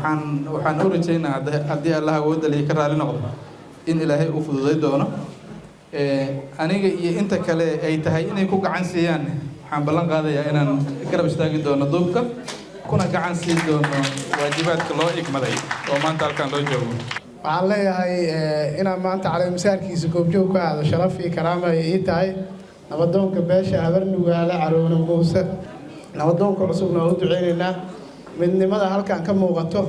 waxaan u rajaynaa haddii Allah awoodda leh ka raali noqdo in Ilaahay u fududay doono aniga iyo inta kale ay tahay inay ku gacan siiyaan waxaan ballan qaadayaa inaan garab istaagi doono duubka kuna gacan siin doono waajibaadka loo igmaday oo maanta halkan loo joogo waxaan leeyahay inaan maanta caleemisaarkiisa goobjoog ka aado sharaf iyo karaama ay ii tahay nabadoonka beesha habar nugaale caroona muuse nabadoonka cusubna u duceynaynaa midnimada halkan ka muuqato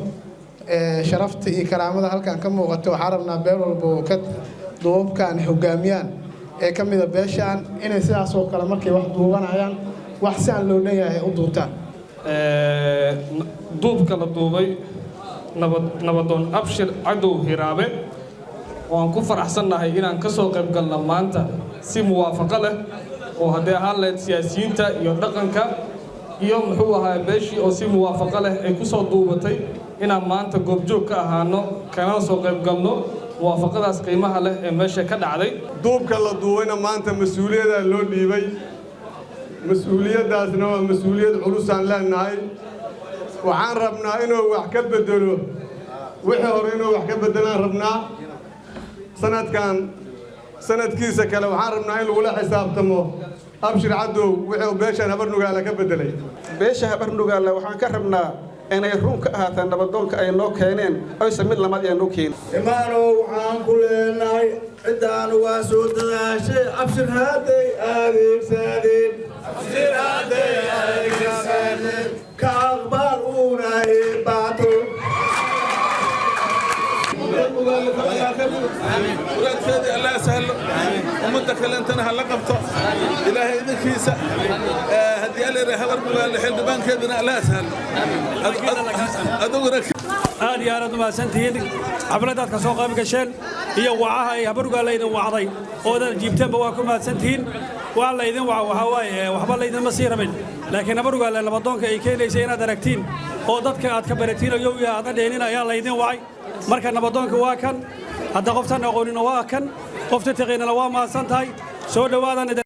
sharafta iyo karaamada halkan ka muuqato waxaan rabnaa beel walba ka duubkan hogaamiyaan ee ka mid ah beeshaan inay sidaas oo kale markay wax duubanayaan wax si aan loo dhanyahay u duubtaan duubka la duubay nabadoon abshir cadow hiraabe waan ku faraxsannahay inaan ka soo qayb galno maanta si muwaafaqo leh oo haddii ahaan lahayd siyaasiyiinta iyo dhaqanka iyo muxuu ahaa beeshii oo si muwaafaqo leh ay ku soo duubatay inaan maanta goobjoog ka ahaano kana soo qayb galno muwaafaqadaas qiimaha leh ee meesha ka dhacday duubka la duubayna maanta mas'uuliyadda loo dhiibay mas'uuliyaddaasna waa mas'uuliyad culus aan leenahay waxaan rabnaa inuu wax ka bedelo wixii hore inuu wax ka bedelaan rabnaa sanadkiisa kale waxaan rabnaa in lagula xisaabtamo abshir cadow wixii beeshan habar nugaale ka bedelay beesha habar nugaale waxaan ka rabnaa inay run ka ahaataan nabadoonka ay noo keeneen aysa mid lamad ay noo keenin imaanow waxaan ku leenahay cidaan waa soo dadaashay abshir hadday adeegsadeen ka aqbaal uuna baato ولادكي الله يسهل ومدك اللي انت نهلا قبطه إلهي ذكيسة هدي علي هبر مقال لحين دبان كذا الله يسهل أدورك يا رب ما سنتين حفلات كسوق بكشل هي وعاها هبر قال لي وعضي هذا جبتها بواكم ما سنتين والله إذا وحواي وحبل إذا مسير من لكن هبر قال لما ضنك يكين ليس هنا دركتين هذا كبرتين اليوم هذا ديننا يا الله إذا وعي marka nabadoonka waa kan hadda qoftan aqoonina waa kan qofta taqeynana waa maasantahay soo dhawaadana